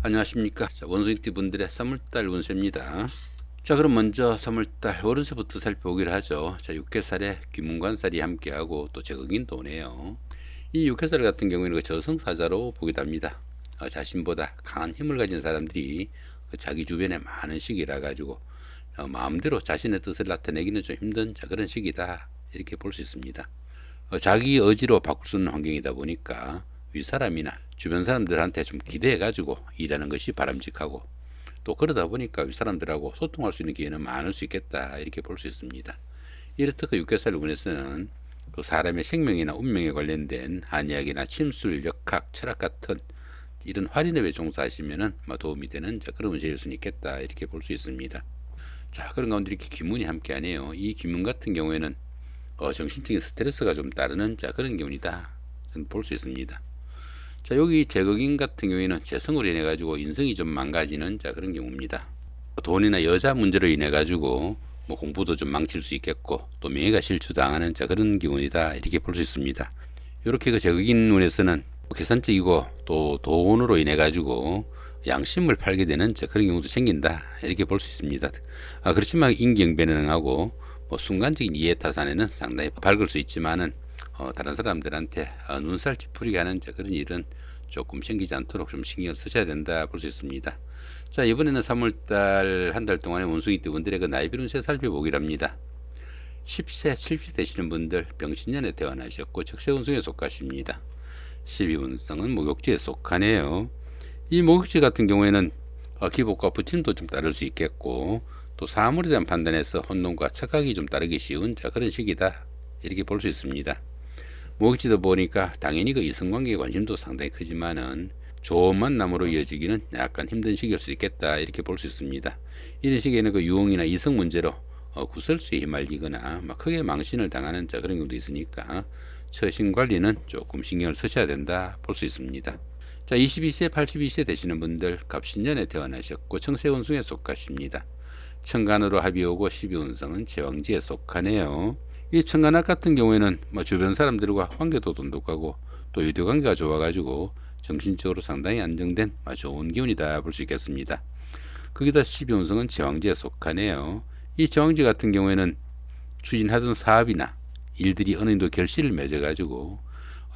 안녕하십니까. 원숭이띠 분들의 3월달 운세입니다. 자, 그럼 먼저 3월달 월운세부터 살펴보기로 하죠. 자, 육해살에 귀문관살이 함께하고 또 적응인도 오네요. 이 육해살 같은 경우에는 그 저승사자로 보기도 합니다. 자신보다 강한 힘을 가진 사람들이 자기 주변에 많은 시기라 가지고 마음대로 자신의 뜻을 나타내기는 좀 힘든 그런 시기다, 이렇게 볼 수 있습니다. 자기 의지로 바꿀 수 있는 환경이다 보니까 윗사람이나 주변 사람들한테 좀 기대해 가지고 일하는 것이 바람직하고, 또 그러다 보니까 윗사람들하고 소통할 수 있는 기회는 많을 수 있겠다, 이렇게 볼 수 있습니다. 이렇듯 그 육개살 운에서는 그 사람의 생명이나 운명에 관련된 한의학이나 침술, 역학, 철학 같은 이런 활인업에 종사하시면은 도움이 되는 그런 운세일 수 있겠다, 이렇게 볼 수 있습니다. 자, 그런 가운데 이렇게 기문이 함께하네요. 이 기문 같은 경우에는 정신적인 스트레스가 좀 따르는 그런 기운이다, 볼 수 있습니다. 자, 여기 제극인 같은 경우에는 재성으로 인해 가지고 인성이 좀 망가지는 그런 경우입니다. 돈이나 여자 문제로 인해 가지고 공부도 좀 망칠 수 있겠고, 또 명예가 실추당하는 그런 기운이다, 이렇게 볼 수 있습니다. 이렇게 그 제극인 운에서는 계산적이고 또 돈으로 인해 가지고 양심을 팔게 되는 그런 경우도 생긴다, 이렇게 볼 수 있습니다. 그렇지만 인경변능하고 순간적인 이해타산에는 상당히 밝을 수 있지만은 다른 사람들한테 눈살 찌푸리게 하는 그런 일은 조금 생기지 않도록 좀 신경을 쓰셔야 된다, 볼 수 있습니다. 자, 이번에는 3월달 한 달 동안의 원숭이띠 분들의 그 나이별 운세 살펴보기로 합니다. 10세, 70세 되시는 분들 병신년에 태어나셨고 적세운수에 속하십니다. 12운성은 목욕지에 속하네요. 이 목욕지 같은 경우에는 기복과 부침도 좀 따를 수 있겠고, 또 사물에 대한 판단에서 혼돈과 착각이 좀 따르기 쉬운 그런 시기다, 이렇게 볼 수 있습니다. 목욕지도 보니까 당연히 그 이성관계에 관심도 상당히 크지만은 좋은 만남으로 이어지기는 약간 힘든 시기일 수 있겠다, 이렇게 볼 수 있습니다. 이런 시기에는 그 유흥이나 이성 문제로 구설수에 휘말리거나 크게 망신을 당하는 그런 경우도 있으니까 처신 관리는 조금 신경을 쓰셔야 된다, 볼 수 있습니다. 자, 22세, 82세 되시는 분들 갑신년에 태어나셨고 청세운승에 속하십니다. 천간으로 합이 오고 12운성은 제왕지에 속하네요. 이 천간학 같은 경우에는 주변 사람들과 관계도 돈독하고 또 유대관계가 좋아가지고 정신적으로 상당히 안정된 좋은 기운이다, 볼 수 있겠습니다. 거기다 12운성은 제왕지에 속하네요. 이 제왕지 같은 경우에는 추진하던 사업이나 일들이 어느 정도 결실을 맺어가지고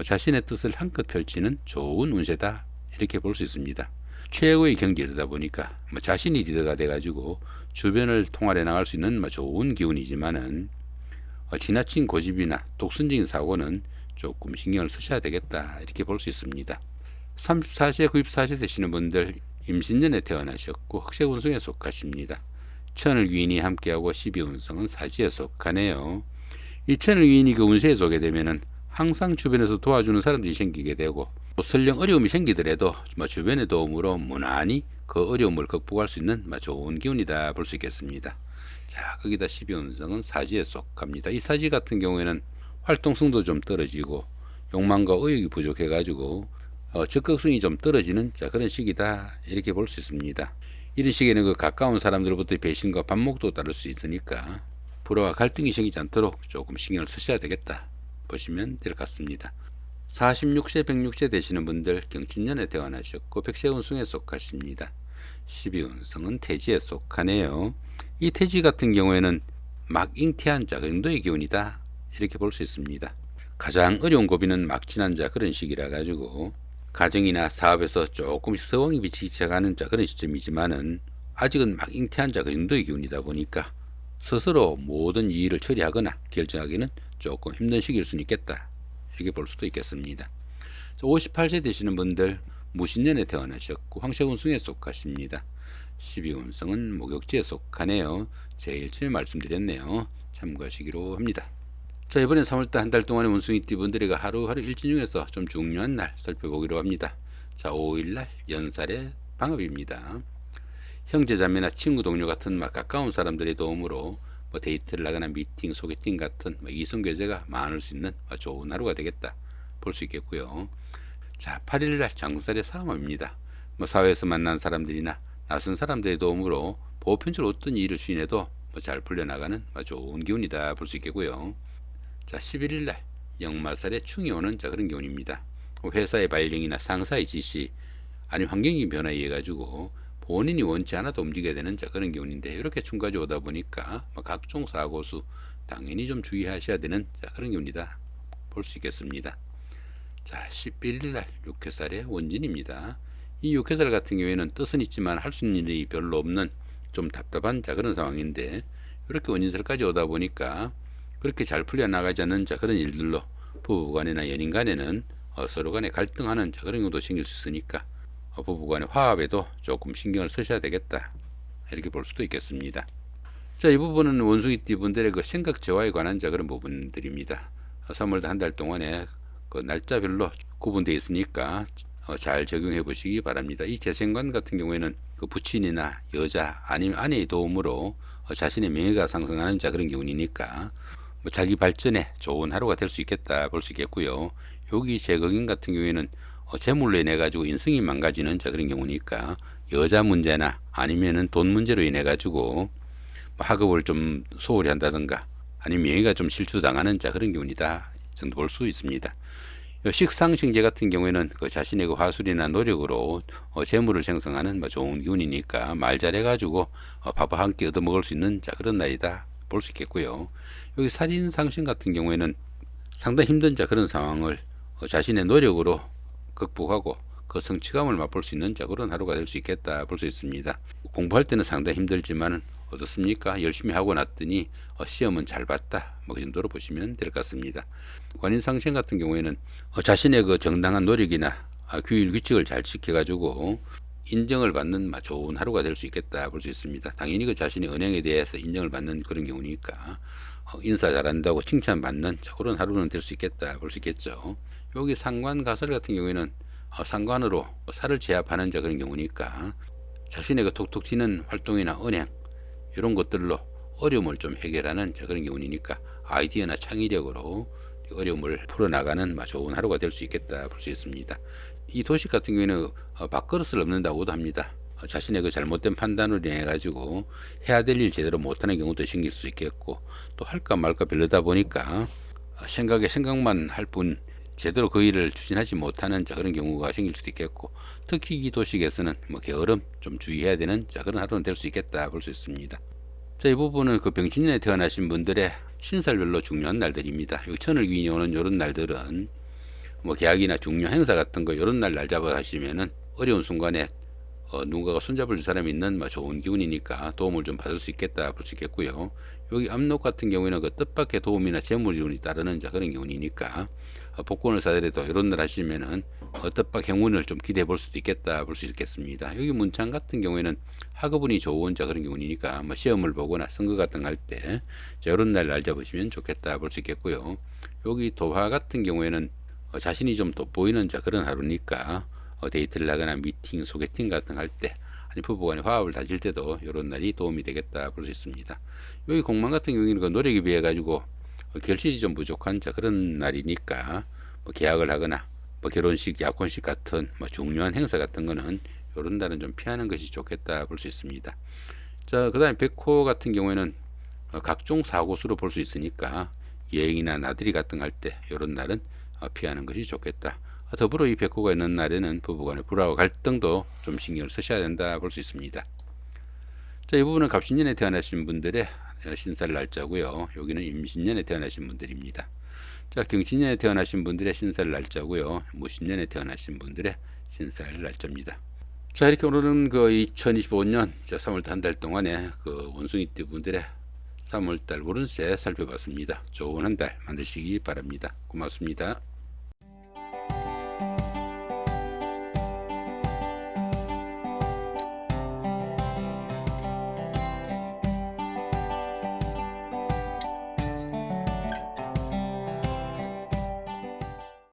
자신의 뜻을 한껏 펼치는 좋은 운세다, 이렇게 볼 수 있습니다. 최고의 경기이다 보니까 자신이 리더가 돼가지고 주변을 통할해 나갈 수 있는 좋은 기운이지만은 지나친 고집이나 독선적인 사고는 조금 신경을 쓰셔야 되겠다, 이렇게 볼 수 있습니다. 34세, 94세 되시는 분들 임신년에 태어나셨고 흑색운성에 속하십니다. 천을 귀인이 함께하고 12운성은 사지에 속하네요. 이 천을 귀인이 그 운세에 속게 되면은 항상 주변에서 도와주는 사람들이 생기게 되고, 또 설령 어려움이 생기더라도 주변의 도움으로 무난히 그 어려움을 극복할 수 있는 좋은 기운이다, 볼 수 있겠습니다. 자, 거기다 12운성은 사지에 속합니다. 이 사지 같은 경우에는 활동성도 좀 떨어지고 욕망과 의욕이 부족해 가지고 적극성이 좀 떨어지는 그런 시기다, 이렇게 볼 수 있습니다. 이런 시기에는 그 가까운 사람들로부터 배신과 반목도 따를 수 있으니까 불화와 갈등이 생기지 않도록 조금 신경을 쓰셔야 되겠다, 보시면 될 것 같습니다. 46세, 106세 되시는 분들 경신년에 태어나셨고 백세운승에 속하십니다. 12운성은 태지에 속하네요. 이 태지 같은 경우에는 막 잉태한 그 정도의 기운이다, 이렇게 볼 수 있습니다. 가장 어려운 고비는 막 지난 그런 시기라 가지고 가정이나 사업에서 조금씩 서왕이 비치기 시작하는 그런 시점이지만은 아직은 막 잉태한 그 정도의 기운이다 보니까 스스로 모든 일을 처리하거나 결정하기는 조금 힘든 시기일 수는 있겠다, 이렇게 볼 수도 있겠습니다. 58세 되시는 분들 무신년에 태어나셨고 황색운성에 속하십니다. 12운성은 목욕지에 속하네요. 제일 처음에 말씀드렸네요. 참고하시기로 합니다. 자, 이번엔 3월달 한 달 동안의 운숭이띠 분들에게 하루하루 일진 중에서 좀 중요한 날 살펴보기로 합니다. 자, 5일날 연살의 방업입니다. 형제자매나 친구 동료 같은 가까운 사람들의 도움으로 데이트를 하거나 미팅, 소개팅 같은 이성교제가 많을 수 있는 좋은 하루가 되겠다, 볼 수 있겠고요. 자, 8일날 장살의 상업입니다. 사회에서 만난 사람들이나 낯선 사람들의 도움으로 보편적으로 어떤 일을 수행해도 잘 풀려나가는 좋은 기운이다, 볼 수 있겠고요. 자, 11일날 역마살의 충이 오는 그런 기운입니다. 회사의 발령이나 상사의 지시, 아니면 환경적인 변화에 의해 가지고 본인이 원치 않아도 움직여야 되는 그런 기운인데, 이렇게 충까지 오다 보니까 각종 사고수 당연히 좀 주의하셔야 되는 그런 기운이다 볼 수 있겠습니다. 자, 11일 날 육해살의 원진입니다. 이 육해살 같은 경우에는 뜻은 있지만 할 수 있는 일이 별로 없는 좀 답답한 그런 상황인데, 이렇게 원진살까지 오다 보니까 그렇게 잘 풀려나가지 않는 그런 일들로 부부간이나 연인간에는 서로 간에 갈등하는 그런 경우도 생길 수 있으니까 부부간의 화합에도 조금 신경을 쓰셔야 되겠다, 이렇게 볼 수도 있겠습니다. 자, 이 부분은 원숭이띠 분들의 그 생각저하에 관한 그런 부분들입니다. 3월 한 달 동안에 그 날짜별로 구분되어 있으니까 잘 적용해 보시기 바랍니다. 이 재생관 같은 경우에는 그 부친이나 여자 아니면 아내의 도움으로 자신의 명예가 상승하는 그런 기운이니까 자기 발전에 좋은 하루가 될 수 있겠다 볼 수 있겠고요. 여기 재거인 같은 경우에는 재물로 인해 가지고 인성이 망가지는 그런 경우니까 여자 문제나 아니면은 돈 문제로 인해 가지고 학업을 좀 소홀히 한다든가 아니면 명예가 좀 실추당하는 그런 기운이다 정도 볼 수 있습니다. 식상생재 같은 경우에는 그 자신의 그 화술이나 노력으로 재물을 생성하는 좋은 기운이니까 말 잘해가지고 밥 한 끼 얻어먹을 수 있는 그런 날이다 볼 수 있겠고요. 여기 살인상신 같은 경우에는 상당히 힘든 그런 상황을 자신의 노력으로 극복하고 그 성취감을 맛볼 수 있는 그런 하루가 될 수 있겠다 볼 수 있습니다. 공부할 때는 상당히 힘들지만 어떻습니까? 열심히 하고 났더니 시험은 잘 봤다, 그 정도로 보시면 될 것 같습니다. 관인상생 같은 경우에는 자신의 그 정당한 노력이나 규율 규칙을 잘 지켜가지고 인정을 받는 좋은 하루가 될 수 있겠다 볼 수 있습니다. 당연히 그 자신의 은행에 대해서 인정을 받는 그런 경우니까 인사 잘한다고 칭찬받는 그런 하루는 될 수 있겠다 볼 수 있겠죠. 여기 상관 가설 같은 경우에는 상관으로 살을 제압하는 그런 경우니까 자신의 그 톡톡 튀는 활동이나 은행 이런 것들로 어려움을 좀 해결하는 그런 경우니까 아이디어나 창의력으로 어려움을 풀어나가는 좋은 하루가 될 수 있겠다 볼 수 있습니다. 이 도식 같은 경우에는 밥그릇을 엎는다고도 합니다. 자신의 그 잘못된 판단으로 인해 가지고 해야 될 일 제대로 못하는 경우도 생길 수 있겠고, 또 할까 말까 별로다 보니까 생각만 할 뿐 제대로 그 일을 추진하지 못하는 그런 경우가 생길 수도 있겠고, 특히 이 도식에서는 게으름 좀 주의해야 되는 그런 하루는 될 수 있겠다 볼 수 있습니다. 자, 이 부분은 그 병신년에 태어나신 분들의 신살별로 중요한 날들입니다. 여기 천을 귀인이 오는 이런 날들은 계약이나 중요 행사 같은 거 이런 날 잡아 하시면은 어려운 순간에 누군가가 손잡을 줄 사람이 있는 좋은 기운이니까 도움을 좀 받을 수 있겠다 볼 수 있겠고요. 여기 압록 같은 경우에는 그 뜻밖의 도움이나 재물 기운이 따르는 그런 기운이니까 복권을 사더라도 이런 날 하시면은 뜻밖 행운을 좀 기대해 볼 수도 있겠다 볼 수 있겠습니다. 여기 문창 같은 경우에는 학업운이 좋은 그런 경우니까 시험을 보거나 선거 같은 거 할 때 이런 날 잡으시면 좋겠다 볼 수 있겠고요. 여기 도화 같은 경우에는 자신이 좀 돋보이는 그런 하루니까 데이트를 하거나 미팅, 소개팅 같은 거 할 때 아니 부부간의 화합을 다질 때도 이런 날이 도움이 되겠다 볼 수 있습니다. 여기 공망 같은 경우에는 그 노력에 비해 가지고 결실이 좀 부족한 그런 날이니까 계약을 하거나 결혼식, 약혼식 같은 중요한 행사 같은 거는 이런 날은 좀 피하는 것이 좋겠다 볼 수 있습니다. 자, 그 다음에 백호 같은 경우에는 각종 사고수로 볼 수 있으니까 여행이나 나들이 같은 거 할 때 이런 날은 피하는 것이 좋겠다. 더불어 이 백호가 있는 날에는 부부간의 불화와 갈등도 좀 신경을 쓰셔야 된다 볼 수 있습니다. 자, 이 부분은 갑신년에 태어나신 분들의 신살 날짜고요. 여기는 임신년에 태어나신 분들입니다. 자, 경신년에 태어나신 분들의 신살 날짜고요. 무신년에 태어나신 분들의 신살 날짜입니다. 자, 이렇게 오늘은 그 2025년 3월달 한 달 동안에 그 원숭이띠 분들의 3월달 월운세 살펴봤습니다. 좋은 한 달 만드시기 바랍니다. 고맙습니다.